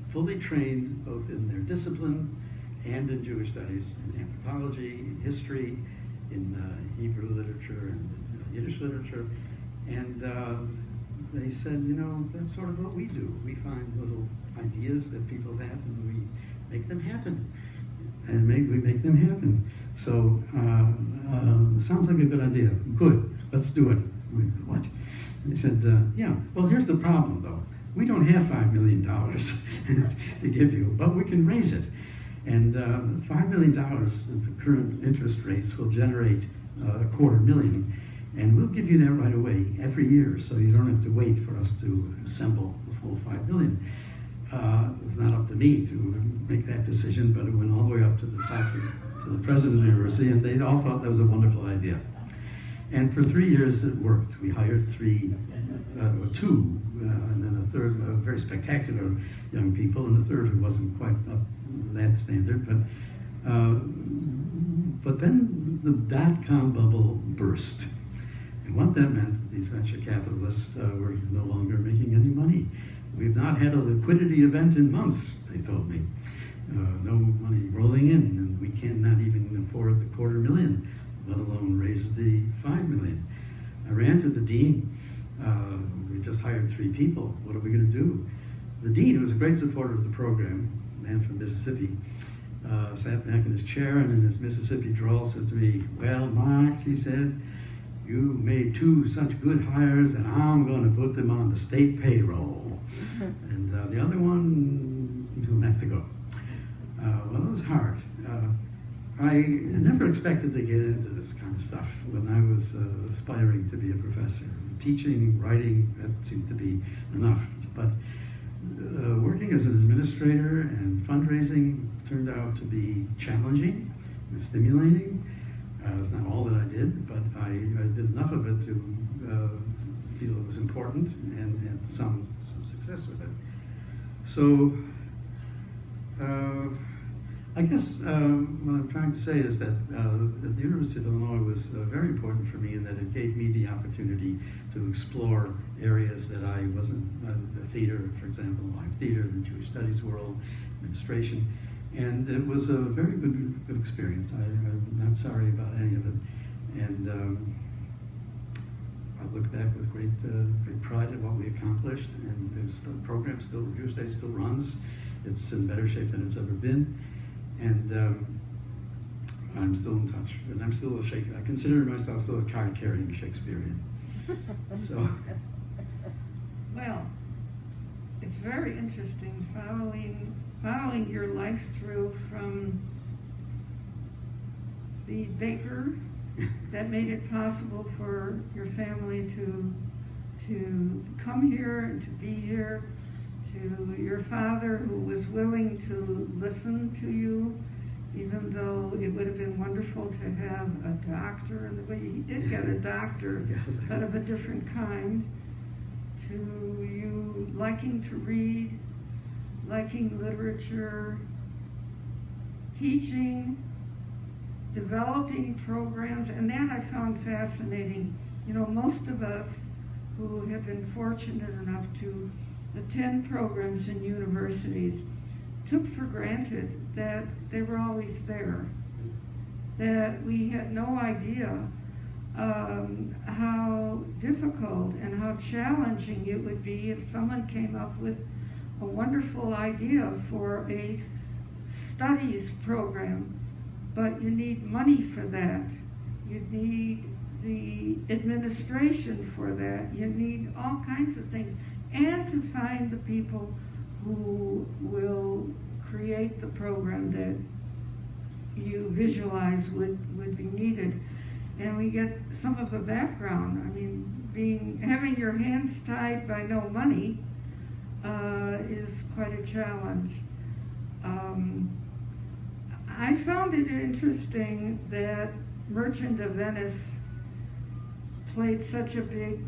fully trained both in their discipline and in Jewish studies, in anthropology, in history, in Hebrew literature and Yiddish literature. And they said, that's sort of what we do. We find little ideas that people have and we make them happen. And we make them happen. So sounds like a good idea. Good, let's do it. What? They said, yeah, well, here's the problem though. We don't have $5 million to give you, but we can raise it. And $5 million at the current interest rates will generate $250,000. And we'll give you that right away every year, so you don't have to wait for us to assemble the full $5 million. It was not up to me to make that decision, but it went all the way up to the top, to the president of the university, and they all thought that was a wonderful idea. And for 3 years it worked. We hired 2, and then a third, very spectacular young people, and a third who wasn't quite up that standard. But then the dot-com bubble burst. And what that meant, these venture capitalists were no longer making any money. We've not had a liquidity event in months, they told me. No money rolling in, and we cannot even afford the $250,000, let alone raise the $5 million. I ran to the dean. We just hired 3 people. What are we going to do? The dean, who was a great supporter of the program, a man from Mississippi, sat back in his chair and in his Mississippi drawl said to me, well, Mark, he said, you made 2 such good hires that I'm going to put them on the state payroll. And the other one, you don't have to go. Well, it was hard. I never expected to get into this kind of stuff when I was aspiring to be a professor. Teaching, writing, that seemed to be enough. But working as an administrator and fundraising turned out to be challenging and stimulating. It was not all that I did, but I did enough of it to feel it was important and had some success with it. So I guess what I'm trying to say is that the University of Illinois was very important for me in that it gave me the opportunity to explore areas that I wasn't, theater, for example, live theater, the Jewish studies world, administration. And it was a very good experience. I'm not sorry about any of it. And I look back with great pride at what we accomplished. And the program still, Jewish Studies still runs. It's in better shape than it's ever been, and I'm still in touch, and I'm still I consider myself still a card-carrying Shakespearean. So, Well, it's very interesting following your life through from the baker that made it possible for your family to come here and to be here, to your father who was willing to listen to you, even though it would have been wonderful to have a doctor, and the way he did get a doctor, but of a different kind, to you liking to read, liking literature, teaching, developing programs, and that I found fascinating. You know, most of us who have been fortunate enough to attend programs in universities took for granted that they were always there, that we had no idea how difficult and how challenging it would be if someone came up with a wonderful idea for a studies program, but you need money for that. You need the administration for that. You need all kinds of things. And to find the people who will create the program that you visualize would be needed. And we get some of the background. I mean, having your hands tied by no money is quite a challenge. I found it interesting that Merchant of Venice played such a big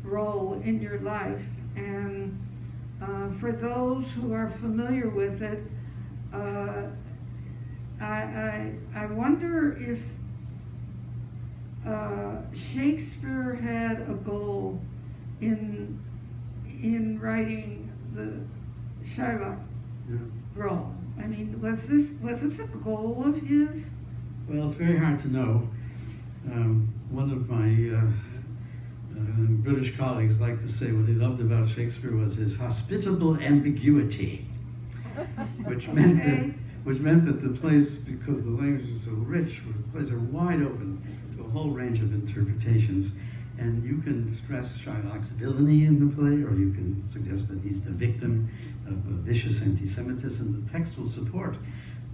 role in your life, and for those who are familiar with it, I wonder if Shakespeare had a goal in writing the Shylock role. I mean, was this a goal of his? well, it's very hard to know. One of my British colleagues liked to say what he loved about Shakespeare was his hospitable ambiguity, which meant that the plays, because the language is so rich, the plays are wide open to a whole range of interpretations. And you can stress Shylock's villainy in the play, or you can suggest that he's the victim of a vicious anti-Semitism. The text will support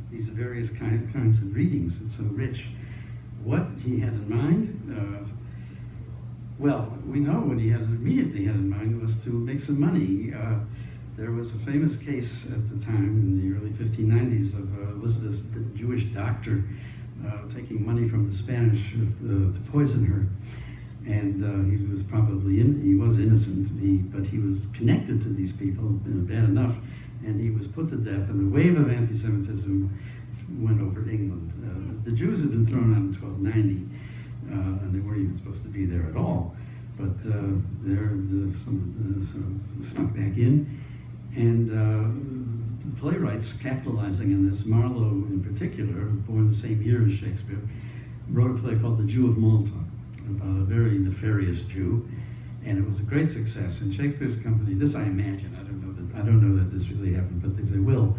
these various kinds of readings. It's so rich. What he had in mind, well, we know what he immediately had in mind was to make some money. There was a famous case at the time in the early 1590s of Elizabeth, the Jewish doctor, taking money from the Spanish to poison her. And he was probably he was innocent, but he was connected to these people bad enough, and he was put to death. And a wave of anti-Semitism went over England. The Jews had been thrown out in 1290, and they weren't even supposed to be there at all. But some snuck back in, and the playwrights capitalizing in this, Marlowe in particular, born the same year as Shakespeare, wrote a play called The Jew of Malta, about a very nefarious Jew, and it was a great success. And Shakespeare's company, this I imagine, I don't know that this really happened, but they will.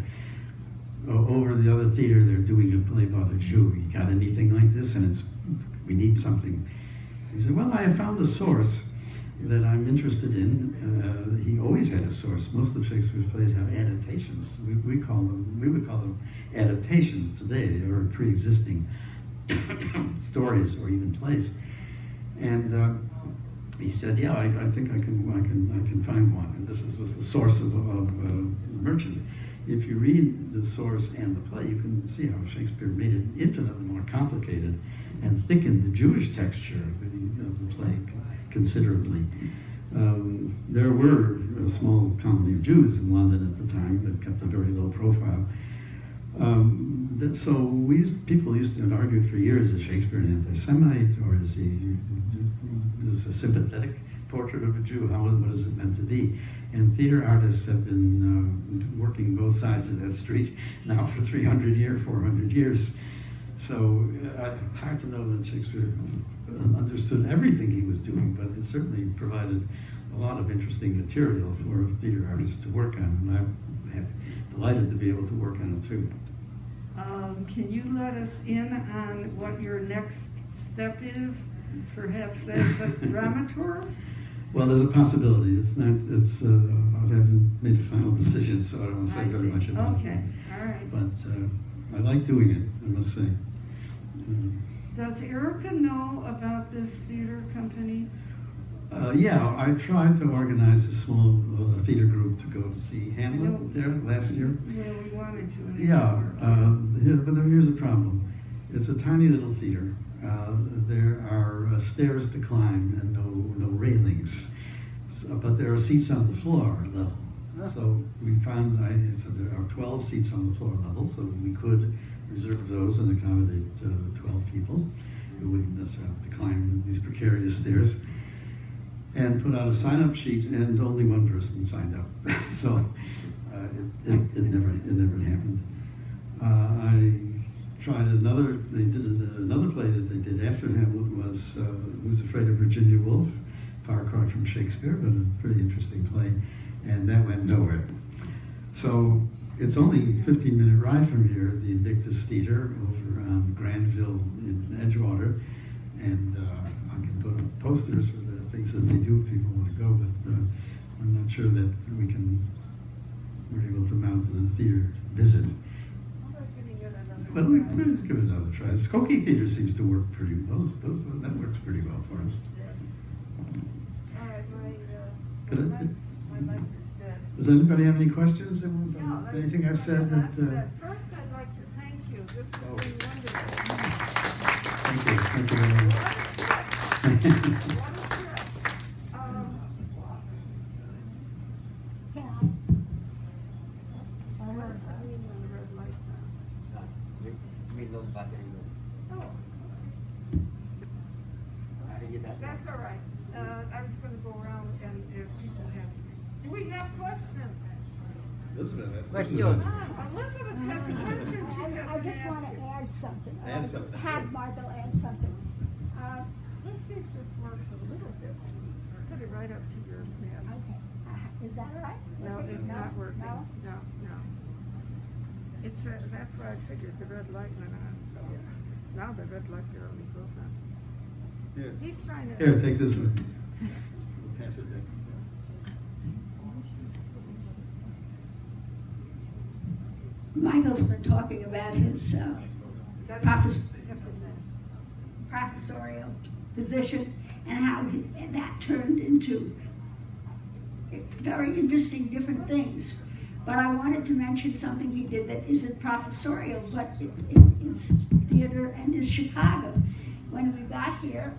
Over the other theater, they're doing a play about a Jew. You got anything like this? And we need something. He said, well, I have found a source that I'm interested in. He always had a source. Most of Shakespeare's plays have adaptations. We would call them adaptations today. They were pre-existing stories or even plays. And he said, yeah, I think I can find one. And this was the source of Merchant. If you read the source and the play, you can see how Shakespeare made it infinitely more complicated and thickened the Jewish texture of the play considerably. There were a small colony of Jews in London at the time that kept a very low profile. So people used to have argued for years, is Shakespeare an anti-Semite, or is he a sympathetic portrait of a Jew? What is it meant to be? And theater artists have been working both sides of that street now for 400 years. So hard to know that Shakespeare understood everything he was doing, but it certainly provided a lot of interesting material for theater artists to work on. And delighted to be able to work on it too. Can you let us in on what your next step is? Perhaps as a dramaturg? Well, there's a possibility. It's not. It's. I haven't made a final decision, so I don't want to say very much about it. Okay, all right. But I like doing it, I must say. Does Erica know about this theater company? Yeah, I tried to organize a small theater group to go to see Hamlet there last year. Well, we wanted to. Yeah, but here's a problem. It's a tiny little theater. There are stairs to climb and no railings, but there are seats on the floor level. So we found so there are 12 seats on the floor level, so we could reserve those and accommodate 12 people who wouldn't necessarily have to climb these precarious stairs. And put out a sign-up sheet, and only one person signed up. So it never happened. I tried another. They did another play that they did after Hamlet was Who's Afraid of Virginia Woolf, Far Cry from Shakespeare, but a pretty interesting play, and that went nowhere. So it's only a 15-minute ride from here, the Invictus Theater over on Granville in Edgewater, and I can put up posters for the things that they do if people want to go, but I'm not sure that we're able to mount a theater visit. But we'll give it another try. Skokie Theater seems to work pretty well. That works pretty well for us. All right, Good. my mic is dead. Does anybody have any questions? Anything I've said that? First, I'd like to thank you. This has been wonderful. Thank you very much. What a trip. That's all right. I was going to go around and if people have. Do we have questions? Elizabeth Elizabeth has a question. I just want to add something. Add something. Have Margot add something. Let's see if this works a little bit. Put it right up to your head. Okay. Is that right? No, it's not working. No? No. It's that's why I figured the red light went on. So now the red light barely goes on. Here. He's trying to. Here, take this one. Pass it back. Michael's been talking about his professorial position and how that turned into very interesting different things. But I wanted to mention something he did that isn't professorial, but it's theater and is Chicago. When we got here,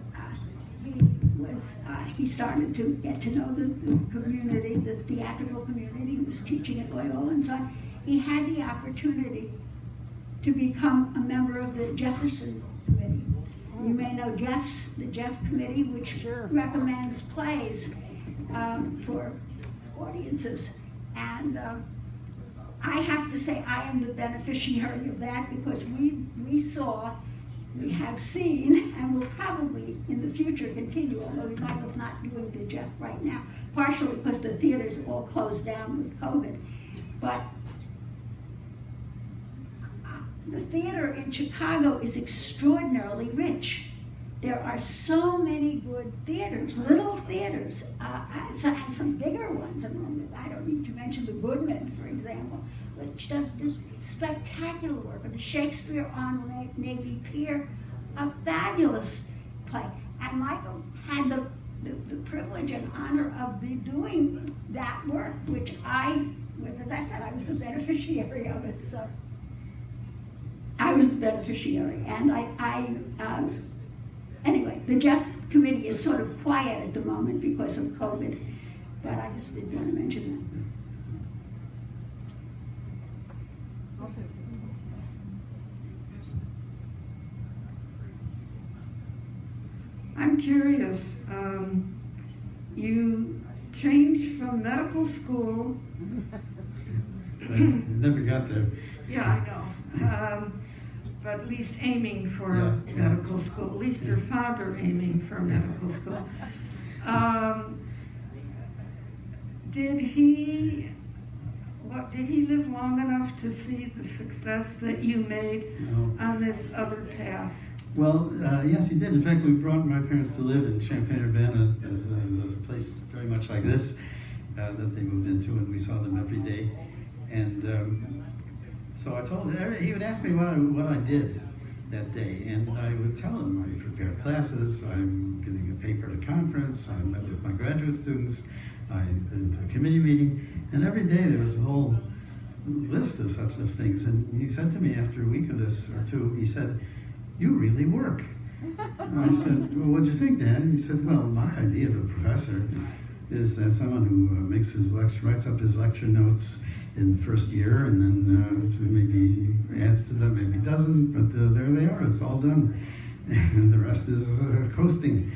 he started to get to know the community, the theatrical community. He was teaching at Loyola and so on. He had the opportunity to become a member of the Jefferson Committee. You may know the Jeff Committee, which recommends plays for audiences. And I have to say I am the beneficiary of that because we have seen, and will probably in the future continue, although Michael's not doing the Jeff right now, partially because the theaters all closed down with COVID. But the theater in Chicago is extraordinarily rich. There are so many good theaters, little theaters, and some bigger ones. I don't need to mention the Goodman, for example, which does this spectacular work. But the Shakespeare on Navy Pier, a fabulous play. And Michael had the privilege and honor of doing that work, which I was, as I said, I was the beneficiary of it. So I was the beneficiary, and anyway, the Jeff Committee is sort of quiet at the moment because of COVID, but I just did want to mention that. I'm curious, you changed from medical school. I never got there. Yeah, I know. But at least aiming for medical school, at least your father aiming for medical school. did he live long enough to see the success that you made No. on this other path? Well, yes, he did. In fact, we brought my parents to live in Champaign-Urbana. There's a place very much like this that they moved into, and we saw them every day. And so I told him, he would ask me what I did that day, and I would tell him I prepared classes, I'm giving a paper at a conference, I met with my graduate students, I went to a committee meeting, and every day there was a whole list of such things. And he said to me after a week of this or two, he said, "You really work." And I said, "Well, what'd you think, Dad?" He said, "Well, my idea of a professor is that someone who writes up his lecture notes in the first year, and then maybe adds to them, maybe doesn't, but there they are, it's all done. And the rest is coasting."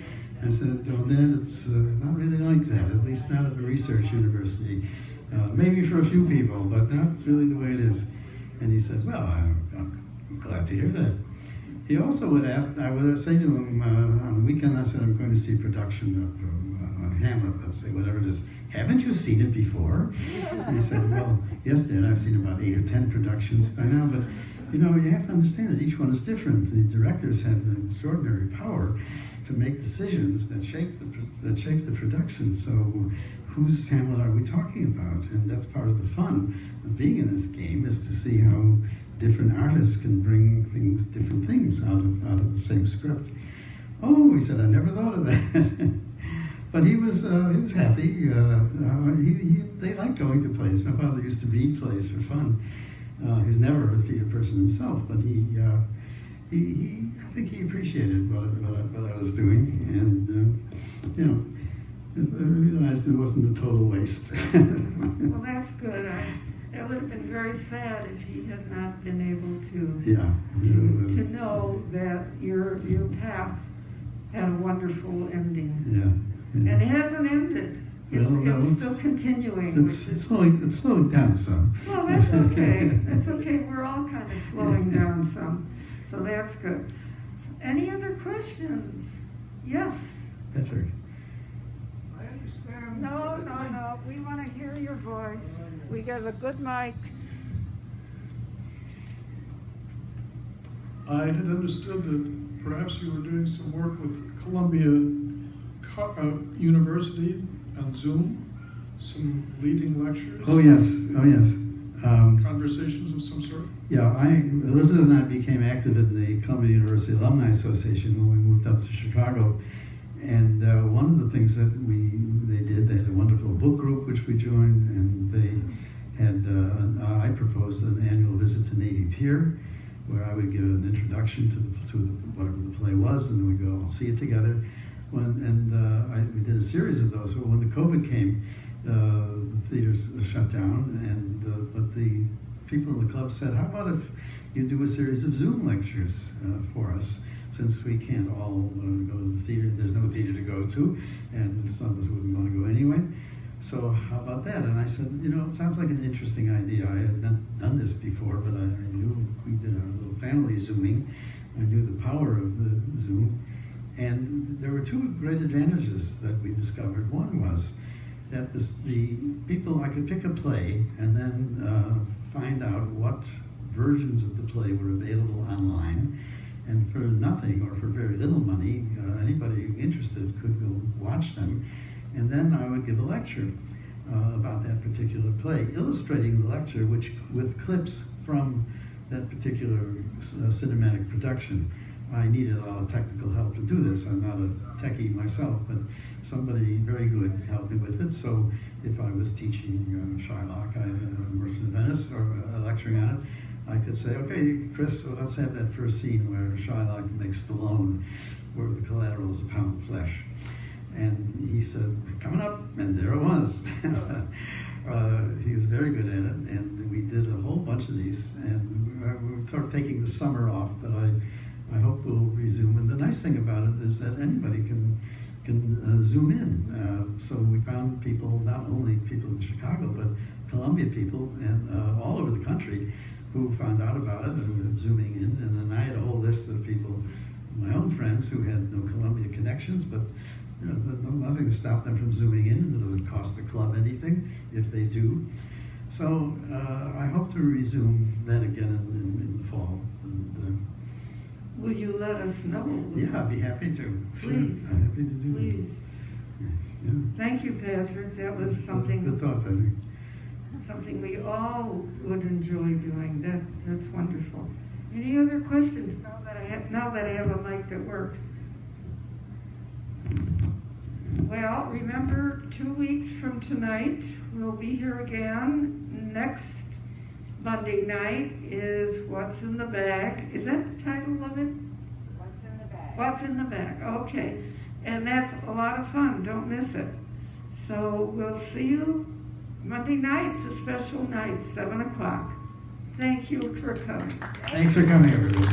I said, "Well, Dad, it's not really like that, at least not at a research university. Maybe for a few people, but not really the way it is." And he said, "Well, I'm glad to hear that." He also would ask, I would say to him on the weekend, I said, "I'm going to see a production of Hamlet, let's say, whatever it is. Haven't you seen it before?" And he said, "Well, yes, Dad, I've seen about 8 or 10 productions by now, but you know, you have to understand that each one is different. The directors have an extraordinary power to make decisions that shape the production. So whose Hamlet are we talking about?" And that's part of the fun of being in this game, is to see how different artists can bring different things out of the same script. "Oh," he said, "I never thought of that." But he was happy. They liked going to plays. My father used to read plays for fun. He was never a theater person himself, but I think he appreciated what I was doing, and I realized it wasn't a total waste. Well, that's good. It would have been very sad if he had not been able to know that your path had a wonderful ending. Yeah. And it hasn't ended. It's still continuing. It's slowing down some. Well, that's okay. That's okay. We're all kind of slowing down some. So that's good. Any other questions? Yes. Patrick. I understand. No. We want to hear your voice. We got a good mic. I had understood that perhaps you were doing some work with Columbia University on Zoom, some leading lectures. Oh yes. Conversations of some sort. Yeah, Elizabeth and I became active in the Columbia University Alumni Association when we moved up to Chicago. And one of the things that they did, they had a wonderful book group which we joined, and they had, I proposed an annual visit to Navy Pier, where I would give an introduction to whatever the play was, and then we'd go all see it together. We did a series of those. When the COVID came, the theaters shut down, but the people in the club said, "How about if you do a series of Zoom lectures for us, since we can't all go to the theater, there's no theater to go to, and some of us wouldn't want to go anyway. So how about that?" And I said, "It sounds like an interesting idea. I had not done this before, but I knew we did our little family Zooming. I knew the power of the Zoom. And there were 2 great advantages that we discovered. One was that the people, I could pick a play and then find out what versions of the play were available online. And for nothing or for very little money, anybody interested could go watch them. And then I would give a lecture about that particular play, illustrating the lecture with clips from that particular cinematic production. I needed a lot of technical help to do this. I'm not a techie myself, but somebody very good helped me with it. So if I was teaching Shylock, Merchant of Venice, or lecturing on it, I could say, "Okay, Chris, so let's have that first scene where Shylock makes Stallone, where the collateral is a pound of flesh." And he said, "Coming up," and there it was. He was very good at it, and we did a whole bunch of these. And we're taking the summer off, but I hope we'll resume. And the nice thing about it is that anybody can Zoom in. So we found people, not only people in Chicago, but Columbia people and all over the country who found out about it and were Zooming in. And then I had a whole list of people, my own friends, who had no Columbia connections, but nothing to stop them from Zooming in. It doesn't cost the club anything if they do. So I hope to resume that again in the fall. And, Will you let us know? yeah, I'd be happy to. Sure. Please. I'm happy to do Please. that. Yeah. Thank you, Patrick. That was Good something thought, Patrick. we all would enjoy doing. That's wonderful. Any other questions now that I have a mic that works? Well, remember, 2 weeks from tonight, we'll be here again. Next Monday night is What's in the Bag. Is that the title of it? What's in the bag? What's in the Bag, okay. And that's a lot of fun, don't miss it. So we'll see you Monday night. It's a special night, 7 o'clock. Thank you for coming. Thanks for coming, everybody.